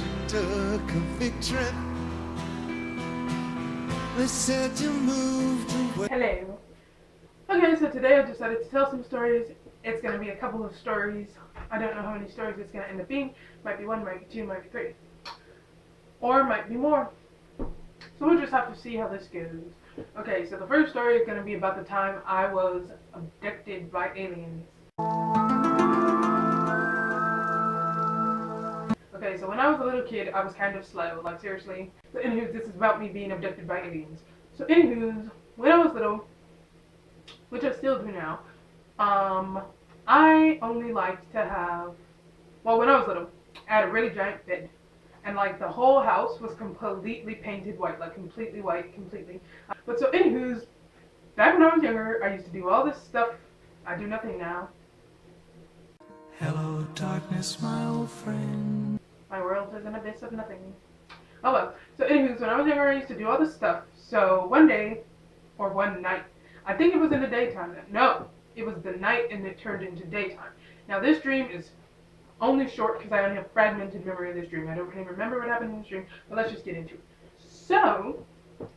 you took a big trip. They said you moved away. Hello. Okay, so today I decided to tell some stories. It's going to be a couple of stories. I don't know how many stories it's going to end up being. Might be one, might be two, might be three. Or might be more. So we'll just have to see how this goes. Okay, so the first story is going to be about the time I was abducted by aliens. Okay, so when I was a little kid, I was kind of slow, like seriously. So anywho, this is about me being abducted by aliens. So anywho, when I was little, which I still do now, I only liked to have, well, when I was little, I had a really giant bed. And like the whole house was completely painted white, like completely white, completely. But so anywho's, back when I was younger, I used to do all this stuff. I do nothing now. Hello, darkness, my old friend. My world is an abyss of nothing. Oh well. So anywho's, when I was younger, I used to do all this stuff. So one day, or one night, I think it was in the daytime. No, it was the night and it turned into daytime. Now this dream is only short because I only have fragmented memory of this dream. I don't really remember what happened in this dream, but let's just get into it. So,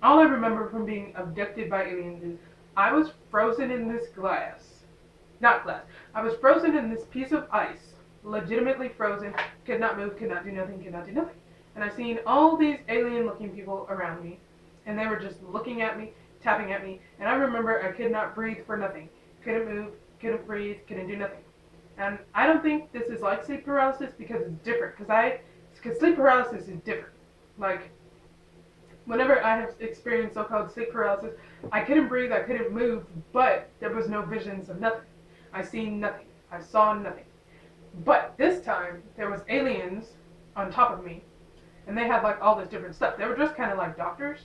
all I remember from being abducted by aliens is I was frozen in this glass. Not glass. I was frozen in this piece of ice. Legitimately frozen. Could not move, could not do nothing, could not do nothing. And I seen all these alien looking people around me. And they were just looking at me, tapping at me. And I remember I could not breathe for nothing. Couldn't move, couldn't breathe, couldn't do nothing. And I don't think this is like sleep paralysis because it's different. Because sleep paralysis is different. Like, whenever I have experienced so-called sleep paralysis, I couldn't breathe, I couldn't move, but there was no visions of nothing. I seen nothing. I saw nothing. But this time, there was aliens on top of me. And they had like all this different stuff. They were just kind of like doctors.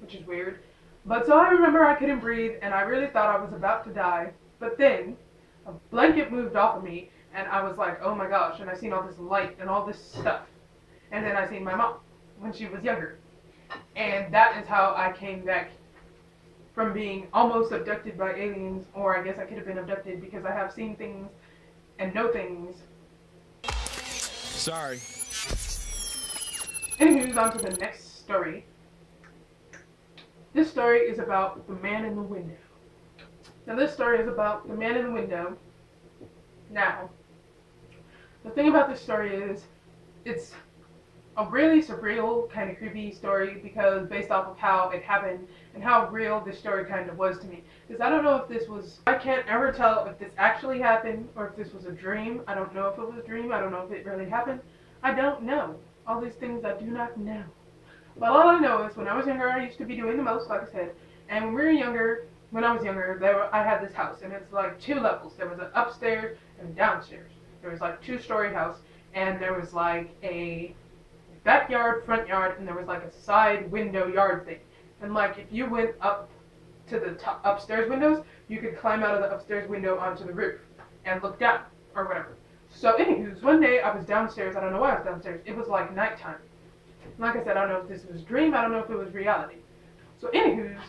Which is weird. But so I remember I couldn't breathe and I really thought I was about to die. But then a blanket moved off of me and I was like, oh my gosh, and I seen all this light and all this stuff. And then I seen my mom when she was younger. And that is how I came back from being almost abducted by aliens, or I guess I could have been abducted because I have seen things and know things. Sorry. Anywho's, on to the next story. This story is about the man in the window. Now this story is about the man in the window. Now, the thing about this story is, it's a really surreal, kind of creepy story because based off of how it happened and how real this story kind of was to me. Because I don't know if this was, I can't ever tell if this actually happened or if this was a dream. I don't know if it was a dream. I don't know if it really happened. I don't know. All these things I do not know. But all I know is when I was younger, I used to be doing the most, like I said. And when we were younger, when I was younger, I had this house, and it's like 2 levels. There was an upstairs and a downstairs. There was like 2-story house, and there was like a backyard, front yard, and there was like a side window yard thing. And like if you went up to the top upstairs windows, you could climb out of the upstairs window onto the roof and look down, or whatever. So anywho's, one day I was downstairs. I don't know why I was downstairs. It was like nighttime. Like I said, I don't know if this was a dream. I don't know if it was reality. So anywho's,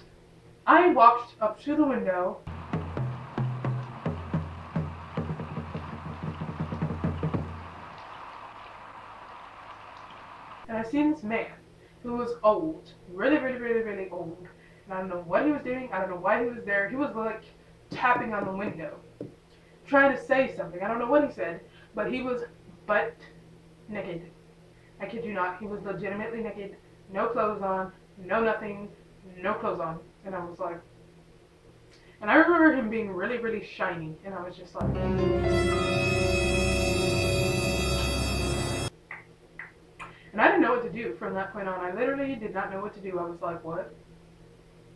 I walked up to the window. And I seen this man who was old. Really, really, really, really old. And I don't know what he was doing. I don't know why he was there. He was like tapping on the window. Trying to say something. I don't know what he said. But he was butt naked. I kid you not. He was legitimately naked. No clothes on. No nothing. No clothes on. And I was like... And I remember him being really, really shiny. And I was just like... And I didn't know what to do from that point on. I literally did not know what to do. I was like, what?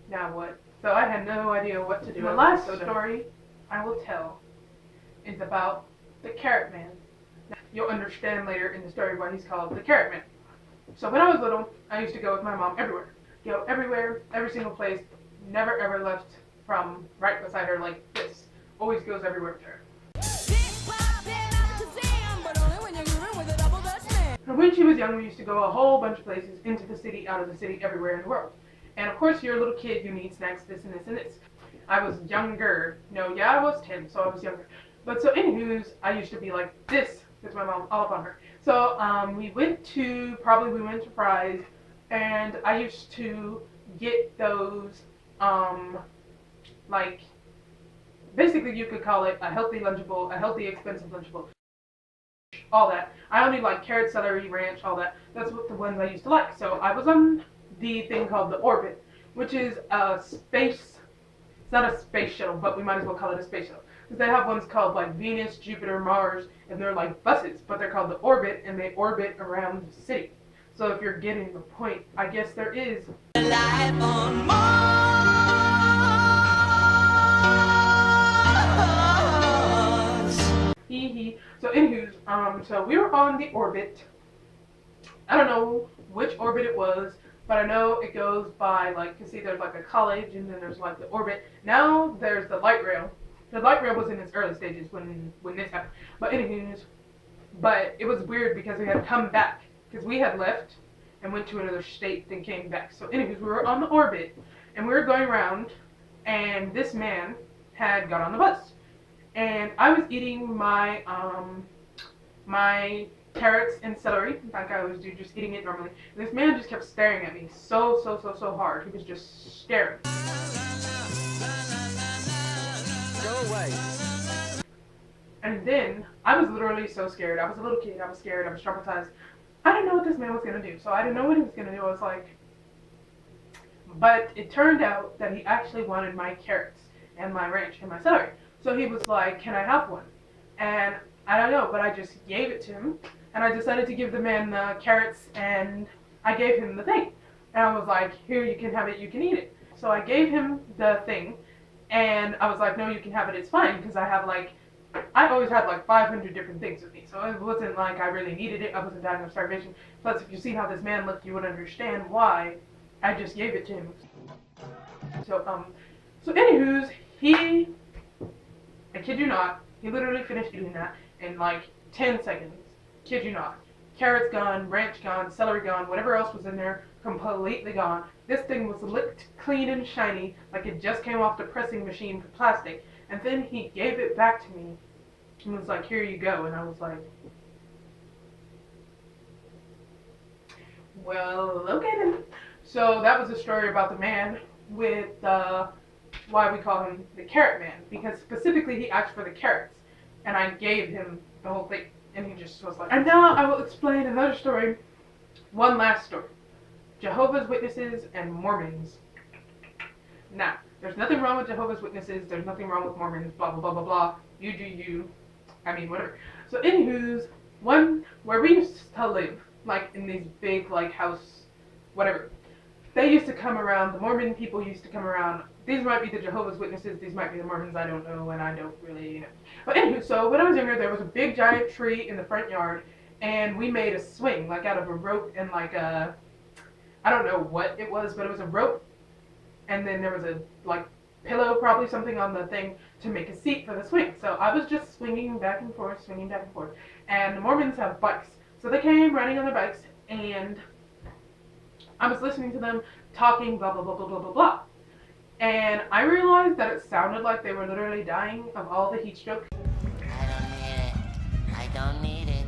Now what? So I had no idea what to do. The last story I will tell is about the Carrot Man. Now, you'll understand later in the story why he's called the Carrot Man. So when I was little, I used to go with my mom everywhere. Go everywhere, every single place. Never ever left from right beside her like this. Always goes everywhere with her. And when she was young, we used to go a whole bunch of places, into the city, out of the city, everywhere in the world. And of course, you're a little kid, you need snacks, this and this and this. I was younger. No, yeah, I was 10, so I was younger. But so anywho's, I used to be like this Because my mom's all up on her. So we went to Fry's, and I used to get those like basically you could call it a healthy lunchable, a healthy expensive lunchable. All that. I only like carrot, celery, ranch, all that. That's what the ones I used to like. So I was on the thing called the Orbit, which is a space. It's not a space shuttle, but we might as well call it a space shuttle. Because they have ones called like Venus, Jupiter, Mars, and they're like buses, but they're called the Orbit, and they orbit around the city. So if you're getting the point, I guess there is life on Mars. Hee hee. So anywho, so we were on the Orbit. I don't know which orbit it was, but I know it goes by, like, you see there's like a college, and then there's like the Orbit. Now there's the light rail. The light rail was in its early stages when this happened. But anyways, but it was weird because we had to come back. Because we had left and went to another state, then came back. So anyways, we were on the Orbit, and we were going around, and this man had got on the bus. And I was eating my, my carrots and celery, like I always do, just eating it normally. And this man just kept staring at me so hard. He was just staring. Go away. And then I was literally so scared. I was a little kid. I was scared. I was traumatized. I didn't know what this man was gonna do. So I didn't know what he was gonna do. I was like, but it turned out that he actually wanted my carrots and my ranch and my celery. So he was like, "Can I have one?" And I don't know, but I just gave it to him. And I decided to give the man the carrots, and I gave him the thing. And I was like, "Here, you can have it, you can eat it." So I gave him the thing, and I was like, "No, you can have it, it's fine," because I have like, I've always had like 500 different things with me. So it wasn't like I really needed it. I wasn't dying of starvation. Plus, if you see how this man looked, you would understand why I just gave it to him. So anywho's, I kid you not, he literally finished eating that in like 10 seconds. Kid you not. Carrots gone, ranch gone, celery gone, whatever else was in there, completely gone. This thing was licked clean and shiny, like it just came off the pressing machine for plastic. And then he gave it back to me and was like, "Here you go." And I was like, well, okay then. So that was a story about the man with why we call him the Carrot Man, because specifically he asked for the carrots, and I gave him the whole thing, and he just was like. And now I will explain another story, one last story. Jehovah's Witnesses and Mormons. Now, there's nothing wrong with Jehovah's Witnesses, there's nothing wrong with Mormons, blah blah blah blah blah. You do you. I mean, whatever. So anywho's, one where we used to live, like in these big like house, whatever. They used to come around, the Mormon people used to come around. These might be the Jehovah's Witnesses, these might be the Mormons, I don't know, and I don't really know. But anywho, so when I was younger, there was a big giant tree in the front yard, and we made a swing, like out of a rope and like a, I don't know what it was, but it was a rope, and then there was a, like, pillow, probably something on the thing to make a seat for the swing. So I was just swinging back and forth, and the Mormons have bikes. So they came riding on their bikes, and I was listening to them talking, blah, blah, blah, blah, blah, blah, blah. And I realized that it sounded like they were literally dying of all the heat stroke. I don't need it.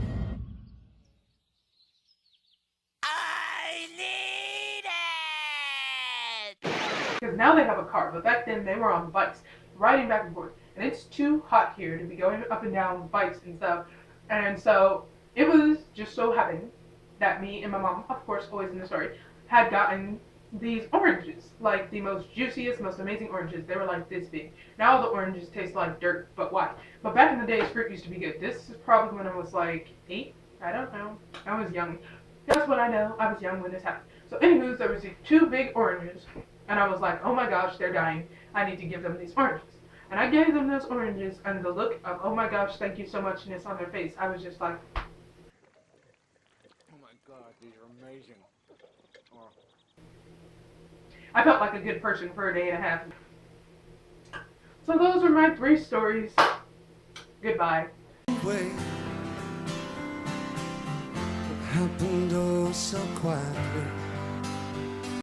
I need it! Because now they have a car, but back then they were on bikes, riding back and forth. And it's too hot here to be going up and down bikes and stuff. And so it was just so happened that me and my mom, of course, always in the story, had gotten these oranges, like the most juiciest, most amazing oranges. They were like this big. Now the oranges taste like dirt, but why? But back in the day, fruit used to be good. This is probably when I was like 8. I don't know. I was young. That's what I know. I was young when this happened. So anywho, there was these 2 big oranges, and I was like, oh my gosh, they're dying. I need to give them these oranges. And I gave them those oranges, and the look of, oh my gosh, thank you so muchness on their face, I was just like, oh my god, these are amazing. Oh. I felt like a good person for a day and a half. So those are my 3 stories. Goodbye. Way. It happened oh so quietly.